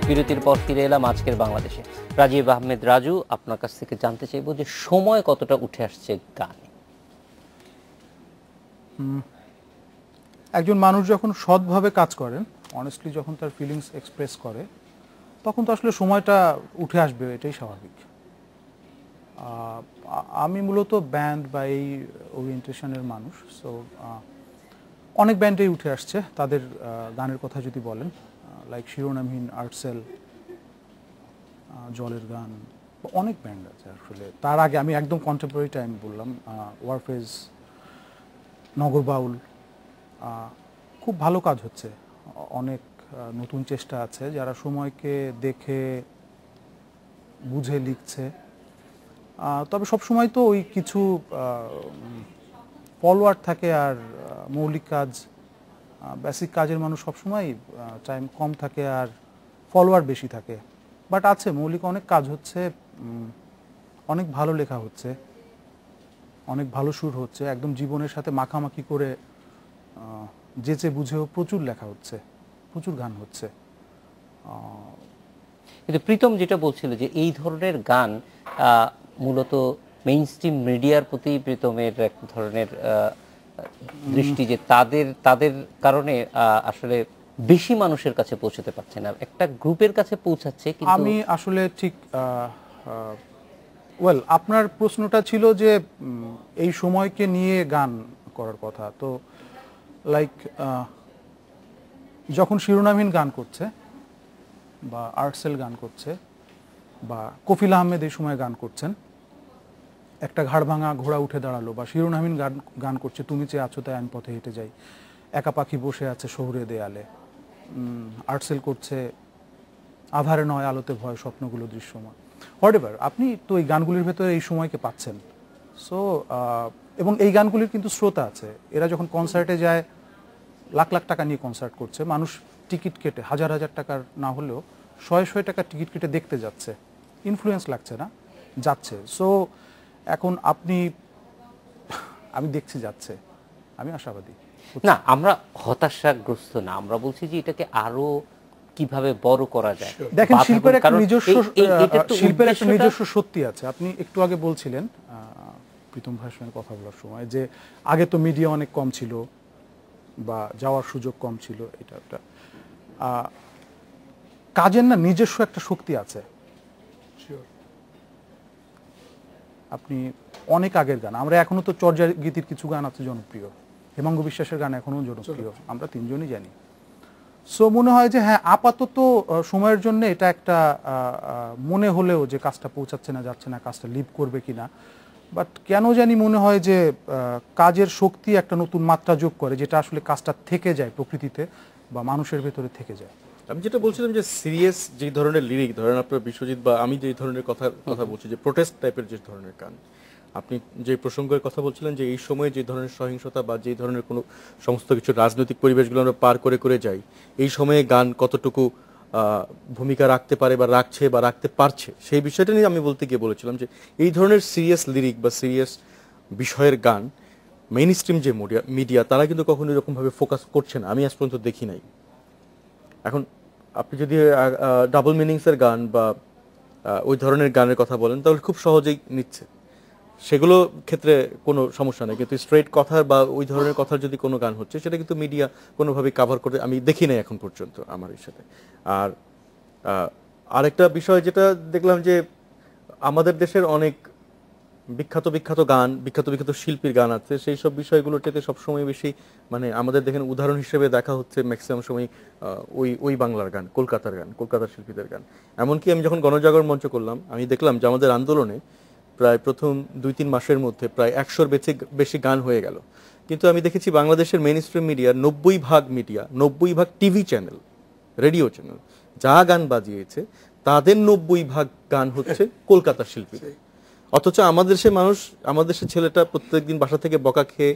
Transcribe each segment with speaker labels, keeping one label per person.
Speaker 1: বিরতির পর ফিরে এলাম আজকের বাংলাদেশে। রাজীব আহমেদ রাজু, আপনার কাছ থেকে জানতে চাইবো যে সময় কতটা উঠে আসছে গানে?
Speaker 2: একজন মানুষ যখন সৎভাবে কাজ করেন, অনেস্টলি যখন তার ফিলিংস এক্সপ্রেস করে, তখন তো আসলে সময়টা উঠে আসবে, এটাই স্বাভাবিক। আমি মূলত ব্যান্ড বা এই ওরিয়েন্টেশনের মানুষ, সো অনেক ব্যান্ডেই উঠে আসছে তাদের গানের কথা যদি বলেন, লাইক শিরোনামহীন, আর্টসেল, জলের গান, অনেক ব্যান্ড আছে আসলে। তার আগে আমি একদম কন্টেম্পোরারি টাইম বললাম, ওয়ারফেজ, নগর বাউল, খুব ভালো কাজ হচ্ছে। অনেক নতুন চেষ্টা আছে, যারা সময়কে দেখে বুঝে লিখছে। তবে সবসময় তো ওই কিছু ফলোয়ার থাকে, আর মৌলিক কাজ, বেসিক কাজের মানুষ সবসময় টাইম কম থাকে আর ফলোয়ার বেশি থাকে। বাট আছে, মৌলিক অনেক কাজ হচ্ছে, অনেক ভালো লেখা হচ্ছে, অনেক ভালো সুর হচ্ছে, একদম জীবনের সাথে মাখামাখি করে যেচে বুঝেও প্রচুর লেখা হচ্ছে, প্রচুর গান হচ্ছে।
Speaker 1: কিন্তু প্রীতম যেটা বলছিল যে এই ধরনের গান মূলত মেইন স্ট্রিম মিডিয়ার প্রতি প্রীতমের এক ধরনের দৃষ্টি, যে তাদের কারণে আসলে বেশি মানুষের কাছে পৌঁছতে পারছে না, একটা গ্রুপের কাছে পৌঁছাচ্ছে। কিন্তু
Speaker 2: আমি আসলে ঠিক ওয়েল, আপনার প্রশ্নটা ছিল যে এই সময়কে নিয়ে গান করার কথা, তো লাইক যখন শিরোনামহীন গান করছে বা আর্টসেল গান করছে বা কফিল আহমেদ এই সময় গান করছেন, একটা ঘাড় ভাঙা ঘোড়া উঠে দাঁড়ালো, বা শিরোনামহীন গান করছে তুমি চেয়ে আছো তাই আমি পথে হেঁটে যাই, একা পাখি বসে আছে শহুরে দেয়ালে, আর্টসেল করছে আধারে নয় আলোতে ভয় স্বপ্নগুলো দৃশ্যমান, হোয়াটএভার। আপনি তো এই গানগুলির ভেতরে এই সময়কে পাচ্ছেন। সো এবং এই গানগুলির কিন্তু শ্রোতা আছে, এরা যখন কনসার্টে যায় লাখ লাখ টাকা নিয়ে কনসার্ট করছে, মানুষ টিকিট কেটে হাজার হাজার টাকার না হলেও শয়ে শয়ে টাকার টিকিট কেটে দেখতে যাচ্ছে, ইনফ্লুয়েন্স লাগছে না, যাচ্ছে। সো এখন আমি দেখছি যাচ্ছে, আমি আশাবাদী
Speaker 1: না, আমরা হতাশাগ্রস্ত না, আমরা বলছি যে এটাকে আরো কিভাবে বড় করা যায়।
Speaker 2: দেখেন, শিল্পের একটা নিজস্ব সত্যি আছে। আপনি একটু আগে বলছিলেন প্রীতম ভাইয়ের সঙ্গে কথা বলার সময় যে আগে তো মিডিয়া অনেক কম ছিল বা যাওয়ার সুযোগ কম ছিল, এটা একটা কাজের না নিজস্ব একটা শক্তি আছে। আপনি অনেক আগের গান, আমরা এখনো তো চর্যা গীতির কিছু গান আছে জনপ্রিয়, হেমাঙ্গ বিশ্বাসের গান এখনো জনপ্রিয়, আমরা তিনজনই জানি। সো মনে হয় যে হ্যাঁ, আপাতত সময়ের জন্য এটা একটা মনে হলেও যে কাজটা পৌঁছাচ্ছে না, যাচ্ছে না, কাজটা লিভ করবে কিনা, বাট কেন জানি মনে হয় যে কাজের শক্তি একটা নতুন মাত্রা যোগ করে, যেটা আসলে কাজটা থেকে যায় প্রকৃতিতে বা মানুষের ভেতরে থেকে যায়।
Speaker 3: আমি যেটা বলছিলাম যে সিরিয়াস যে ধরনের লিরিক, ধরেন আপনার বিশ্বজিৎ বা আমি যে ধরনের কথা বলছি, যে প্রোটেস্ট টাইপের যে ধরনের গান, আপনি যে প্রসঙ্গের কথা বলছিলেন যে এই সময়ে যে ধরনের সহিংসতা বা যে ধরনের কোনো সমস্ত কিছু রাজনৈতিক পরিবেশগুলো আমরা পার করে করে যাই, এই সময়ে গান কতটুকু ভূমিকা রাখতে পারে বা রাখছে বা রাখতে পারছে, সেই বিষয়টা নিয়ে আমি বলতে গিয়ে বলেছিলাম যে এই ধরনের সিরিয়াস লিরিক বা সিরিয়াস বিষয়ের গান মেইন স্ট্রিম যে মিডিয়া তারা কিন্তু কখনো এরকমভাবে ফোকাস করছে না, আমি আজ পর্যন্ত দেখি নাই। এখন আপনি যদি ডাবল মিনিংসের গান বা ওই ধরনের গানের কথা বলেন তাহলে খুব সহজেই নিচ্ছে, সেগুলো ক্ষেত্রে কোনো সমস্যা নেই। কিন্তু স্ট্রেট কথার বা ওই ধরনের কথার যদি কোনো গান হচ্ছে, সেটা কিন্তু মিডিয়া কোনোভাবেই কাভার করে আমি দেখি নাই এখন পর্যন্ত আমার এই সাথে। আর আরেকটা বিষয় যেটা দেখলাম যে আমাদের দেশের অনেক বিখ্যাত বিখ্যাত গান, বিখ্যাত বিখ্যাত শিল্পীর গান আছে, সেই সব বিষয়গুলোর থেকে সবসময় বেশি মানে আমাদের দেখেন উদাহরণ হিসেবে দেখা হচ্ছে ম্যাক্সিমাম সময় ওই বাংলার গান, কলকাতার গান, কলকাতার শিল্পীদের গান। এমনকি আমি যখন গণজাগরণ মঞ্চ করলাম, আমি দেখলাম যে আমাদের আন্দোলনে প্রায় প্রথম 2-3 মাসের মধ্যে প্রায় 100-র বেশি গান হয়ে গেল। কিন্তু আমি দেখেছি বাংলাদেশের মেইন স্ট্রিম মিডিয়ার 90% media, 90% TV channel, radio channel যা গান বাজিয়েছে তাদের 90% গান হচ্ছে কলকাতার শিল্পীদের। অথচ আমাদের দেশের মানুষ, আমাদের দেশের ছেলেটা প্রত্যেকদিন বাসা থেকে বকা খেয়ে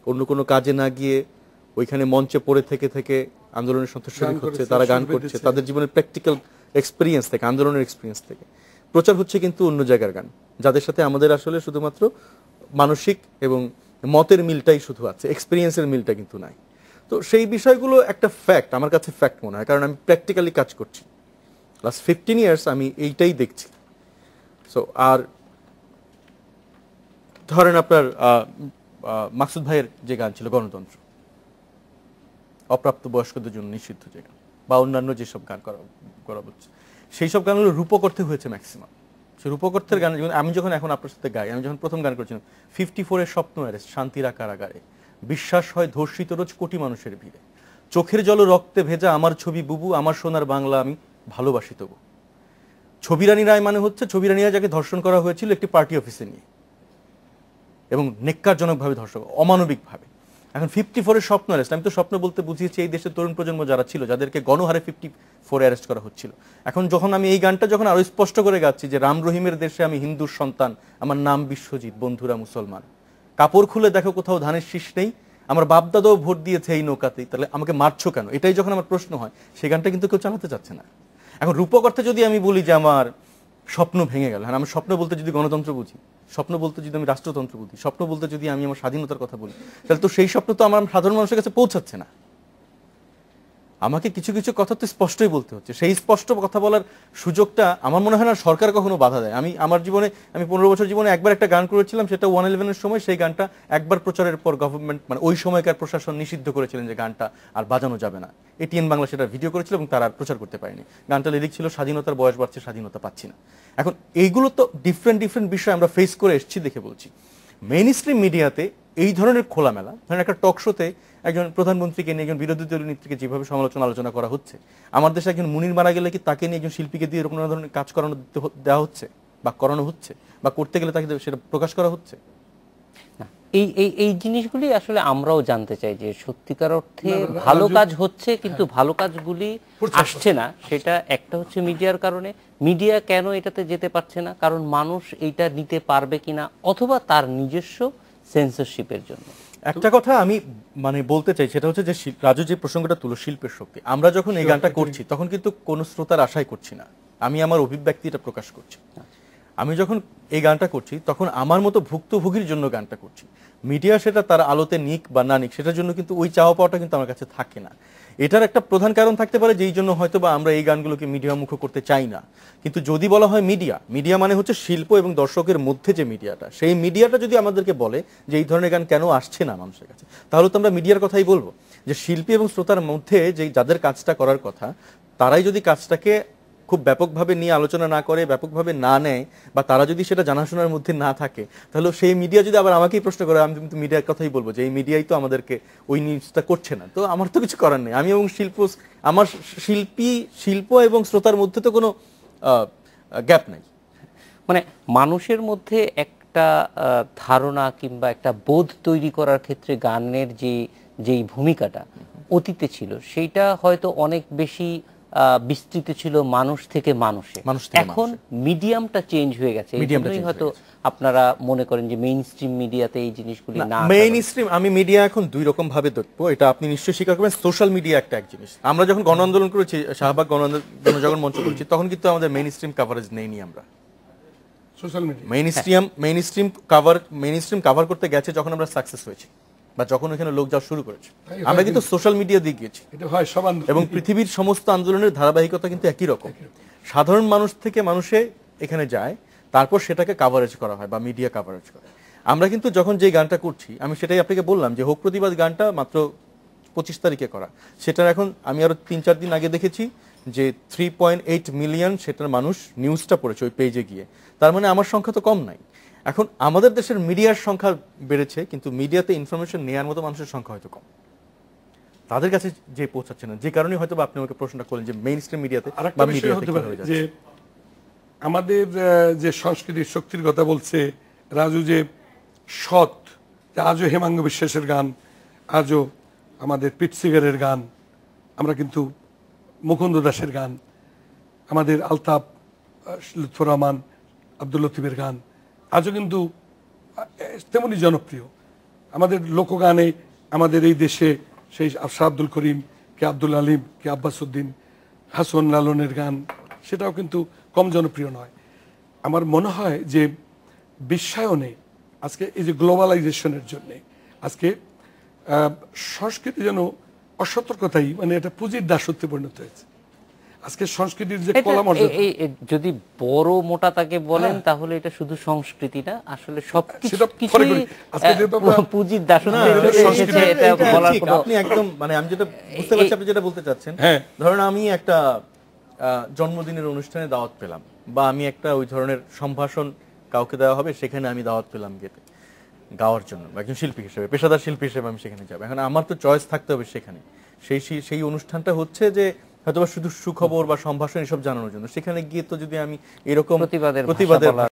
Speaker 3: অন্য কোনো কাজে না গিয়ে ওইখানে মঞ্চে পড়ে থেকে থেকে আন্দোলনের সাথে শরীক হচ্ছে, তারা গান করছে তাদের জীবনের প্র্যাকটিক্যাল এক্সপিরিয়েন্স থেকে, আন্দোলনের এক্সপিরিয়েন্স থেকে। প্রচার হচ্ছে কিন্তু অন্য জায়গার গান, যাদের সাথে আমাদের আসলে শুধুমাত্র মানসিক এবং মতের মিলটাই শুধু আছে, এক্সপিরিয়েন্সের মিলটা কিন্তু নাই। তো সেই বিষয়গুলো একটা ফ্যাক্ট, আমার কাছে ফ্যাক্ট মনে হয়, কারণ আমি প্র্যাকটিক্যালি কাজ করছি। লাস্ট 15 ইয়ার্স আমি এইটাই দেখছি। সো আর ধরেন আপনার মাকসুদ ভাইয়ের যে গান ছিল গণতন্ত্র, অপ্রাপ্ত বয়স্কদের জন্য নিষিদ্ধ যে গান, বা অন্যান্য যেসব গান করা হচ্ছে, সেই সব গানগুলো রূপক অর্থে হয়েছে ম্যাক্সিমাম। সে রূপক অর্থের গান আমি যখন এখন আপনার সাথে গাই, আমি যখন প্রথম গান করেছিলাম 54 স্বপ্ন অ্যারেস্ট, শান্তির কারাগারে, বিশ্বাস হয় ধর্ষিত রোজ কোটি মানুষের ভিড়ে, চোখের জল রক্তে ভেজা আমার ছবি বুবু, আমার সোনার বাংলা আমি ভালোবাসি তবু। ছবিরানী রায় মানে হচ্ছে ছবিরানী রায় যাকে ধর্ষণ করা হয়েছিল একটি পার্টি অফিসে নিয়ে, এবং নেক্কারজনকভাবে ধর্ষণ, অমানবিকভাবে। এখন 54 স্বপ্ন অ্যারেস্ট, আমি তো স্বপ্ন বলতে বুঝিয়েছি এই দেশের তরুণ প্রজন্ম যারা ছিল, যাদেরকে গণহারে 54 অ্যারেস্ট করা হচ্ছিল। এখন যখন আমি এই গানটা যখন আরো স্পষ্ট করে গাচ্ছি যে রাম রহিমের দেশে আমি হিন্দুর সন্তান, আমার নাম বিশ্বজিৎ, বন্ধুরা মুসলমান, কাপড় খুলে দেখো কোথাও ধানের শীষ নেই, আমার বাপদাদাও ভোট দিয়েছে এই নৌকাতেই, তাহলে আমাকে মারছো কেন, এটাই যখন আমার প্রশ্ন হয়, সেই গানটা কিন্তু কেউ চালাতে চাচ্ছে না। এখন রূপক অর্থে যদি আমি বলি যে আমার স্বপ্ন ভেঙে গেল, হ্যাঁ আমি স্বপ্ন বলতে যদি গণতন্ত্র বুঝি, স্বপ্ন বলতে যদি আমি রাষ্ট্রতন্ত্র বুঝি, স্বপ্ন বলতে যদি আমি আমার স্বাধীনতার কথা বলি, তাহলে তো সেই স্বপ্ন তো আমার সাধারণ মানুষের কাছে পৌঁছাচ্ছে না। আমাকে কিছু কিছু কথা তো স্পষ্টই বলতে হচ্ছে। সেই স্পষ্ট কথা বলার সুযোগটা আমার মনে হয় না সরকার কখনো বাধা দেয়। আমি আমার জীবনে, আমি 15 বছর জীবনে একবার একটা গান করেছিলাম, সেটা 111-এর সময়। সেই গানটা একবার প্রচারের পর গভর্নমেন্ট, মানে ওই সময়কার প্রশাসন নিষিদ্ধ করেছিলেন যে গানটা আর বাজানো যাবে না। এটিএন বাংলা সেটা ভিডিও করেছিল এবং তারা আর প্রচার করতে পারেনি। গানটা লিরিক ছিল স্বাধীনতার বয়স বাড়ছে, স্বাধীনতা পাচ্ছি না। এখন এইগুলো তো ডিফারেন্ট বিষয় আমরা ফেস করে এসেছি দেখে বলছি। মেইন স্ট্রিম মিডিয়াতে এই ধরনের খোলামেলা, ধরেন একটা টক শোতে একজন প্রধানমন্ত্রীকে নিয়ে একজন বিরোধী দলীয় নেত্রীকে যেভাবে আলোচনা করা হচ্ছে, আমার দেশে একজন মুনির মারা গেলে কি তাকে নিয়ে একজন শিল্পীকে দিয়ে এরকম ধরনের কাজ করানো দেওয়া হচ্ছে বা করানো হচ্ছে, বা করতে গেলে তাকে সেটা প্রকাশ করা হচ্ছে?
Speaker 1: এই এই এই জিনিসগুলি আসলে আমরাও জানতে চাই যে সত্যিকার অর্থে ভালো কাজ হচ্ছে, কিন্তু ভালো কাজগুলি আসছে না। সেটা একটা হচ্ছে মিডিয়ার কারণে। মিডিয়া কেন এটাতে যেতে পারছে না? কারণ মানুষ এইটা নিতে পারবে কিনা, অথবা তার নিজস্ব সেন্সরশিপের জন্য।
Speaker 3: একটা কথা আমি মানে বলতে চাই, সেটা হচ্ছে যে রাজু যে প্রসঙ্গটা তুলো, শিল্পের শক্তি। আমরা যখন এই গানটা করছি তখন কিন্তু কোনো শ্রোতার আশাই করছি না, আমি আমার অভিব্যক্তিটা প্রকাশ করছি। আমি যখন এই গানটা করছি তখন আমার মতো ভুক্তভোগীর জন্য গানটা করছি। মিডিয়া সেটা তার আলোতে নিক বা না নিক, সেটার জন্য কিন্তু ওই চাওয়া পাওয়াটা কিন্তু আমার কাছে থাকে না। এটার একটা প্রধান কারণ থাকতে পারে যেই জন্য হয়তো বা আমরা এই গানগুলোকে মিডিয়ামুখ করতে চাই না। কিন্তু যদি বলা হয় মিডিয়া মানে হচ্ছে শিল্প এবং দর্শকের মধ্যে যে মিডিয়াটা, সেই মিডিয়াটা যদি আমাদেরকে বলে যে এই ধরনের গান কেন আসছে না মানুষের কাছে, তাহলে তো আমরা মিডিয়ার কথাই বলবো। যে শিল্পী এবং শ্রোতার মধ্যে যে যাদের কাজটা করার কথা, তারাই যদি কাজটাকে খুব ব্যাপকভাবে নিয়ে আলোচনা না করে, ব্যাপকভাবে না নেয়, বা তারা যদি সেটা জানাশোনার মধ্যে না থাকে, তাহলে সেই মিডিয়া যদি আবার আমাকেই প্রশ্ন করে, আমি কিন্তু মিডিয়ার কথাই বলবো যে এই মিডিয়াই তো আমাদেরকে ওই নিউজটা করছে না। তো আমার তো কিছু করার নেই। আমি এবং আমার শিল্প এবং শ্রোতার মধ্যে তো কোনো গ্যাপ নাই।
Speaker 1: মানে মানুষের মধ্যে একটা ধারণা কিংবা একটা বোধ তৈরি করার ক্ষেত্রে গানের যেই ভূমিকাটা অতীতে ছিল, সেইটা হয়তো অনেক বেশি বিস্তৃত ছিল মানুষ থেকে মানুষে। এখন মিডিয়ামটা চেঞ্জ হয়ে গেছে, এই হয়তো আপনারা মনে করেন যে মেইন স্ট্রিম মিডিয়াতে এই জিনিসগুলি না।
Speaker 3: মেইন স্ট্রিম, আমি মিডিয়া এখন দুই রকম ভাবে দেখবো, এটা আপনি নিশ্চয়ই স্বীকার করবেন। সোশ্যাল মিডিয়া একটা এক জিনিস। আমরা যখন গণ আন্দোলন করেছি, শাহবাগ গণজাগরণ মঞ্চ করেছি, তখন কিন্তু আমাদের মেইন স্ট্রিম কভারেজ নেইনি। আমরা social media main stream cover করতে গেছে যখন আমরা সাকসেস হয়েছি, বা যখন এখানে লোক যাওয়া শুরু করেছে, আমরা কিন্তু সোশ্যাল মিডিয়া দিয়ে গিয়েছি। এবং পৃথিবীর সমস্ত আন্দোলনের ধারাবাহিকতা কিন্তু একই রকম। সাধারণ মানুষ থেকে মানুষে এখানে যায়, তারপর সেটাকে কাভারেজ করা হয় বা মিডিয়া কাভারেজ করে। আমরা কিন্তু যখন যে গানটা করছি, আমি সেটাই আপনাকে বললাম যে হোক প্রতিবাদ গানটা মাত্র 25 তারিখে করা, সেটার এখন আমি আরো 3-4 দিন আগে দেখেছি যে 3.8 মিলিয়ন সেটার মানুষ নিউজটা পড়েছে ওই পেজে গিয়ে। তার মানে আমার সংখ্যা তো কম নাই। এখন আমাদের দেশের মিডিয়ার সংখ্যা বেড়েছে, কিন্তু মিডিয়াতে ইনফরমেশন নেওয়ার মতো মানুষের সংখ্যা হয়তো কম, তাদের কাছে যে পৌঁছাচ্ছে না। যে কারণে হয়তো আপনি আমাকে প্রশ্নটা করলেন যে মেইন স্ট্রিম মিডিয়াতে বা মিডিয়াতে কি হয়ে যাচ্ছে।
Speaker 4: আমাদের যে সংস্কৃতির শক্তির কথা বলছে রাজু, যে সৎ, আজও হেমাঙ্গ বিশ্বাসের গান, আজও আমাদের পিটসিগারের গান, আমরা কিন্তু মুকুন্দ দাসের গান, আমাদের আলতাফ, লুৎফর রহমান, আব্দুল লতিফের গান আজও কিন্তু তেমনই জনপ্রিয়। আমাদের লোকগানে আমাদের এই দেশে সেই শাহ আব্দুল করিম, কে আব্দুল আলিম, কে আব্বাস উদ্দিন, হাসন লালনের গান, সেটাও কিন্তু কম জনপ্রিয় নয়। আমার মনে হয় যে বিশ্বায়নে আজকে এই যে গ্লোবালাইজেশনের জন্যে আজকে সংস্কৃতি যেন অসতর্কতাই, মানে এটা পুঁজির দাসত্বে পরিণত হয়েছে। আজকে সংস্কৃতির যে
Speaker 1: এটা-
Speaker 4: কলা মর্যাদা,
Speaker 1: যদি বড় মোটা তাকে বলেন তাহলে এটা শুধু সংস্কৃতি না, আসলে সবকিছু
Speaker 4: সেটা মনে
Speaker 1: কিছুই
Speaker 4: করি। আজকে যেহেতু আমরা-
Speaker 1: পুঁজির দাসত্বে
Speaker 3: না,
Speaker 1: চলে
Speaker 4: সংস্কৃতি-
Speaker 1: এসেছে, এটা
Speaker 3: এটা
Speaker 1: বলার
Speaker 3: ঠিক,
Speaker 1: কোনো
Speaker 3: আপনি একদম মানে আমি যেটা বুঝতে পারছি আপনি যেটা বলতে চাচ্ছেন।
Speaker 4: হ্যাঁ।
Speaker 3: ধরেন আমি একটা জন্মদিনের অনুষ্ঠানে দাওয়াত পেলাম, বা আমি একটা ওই ধরনের সম্ভাষণ কাউকে দেওয়া হবে, সেখানে আমি দাওয়াত পেলাম গেতে গাওয়ার জন্য, বা একজন শিল্পী হিসেবে, পেশাদার শিল্পী হিসেবে আমি সেখানে যাবো। এখন আমার তো চয়েস থাকতে হবে সেখানে। সেই অনুষ্ঠানটা হচ্ছে যে হয়তো শুধু সুখবর বা সম্ভাষণ এসব জানানোর জন্য, সেখানে গিয়ে তো যদি আমি এরকম
Speaker 1: প্রতিবাদের ভাষা
Speaker 3: প্রতিবাদের
Speaker 1: বলা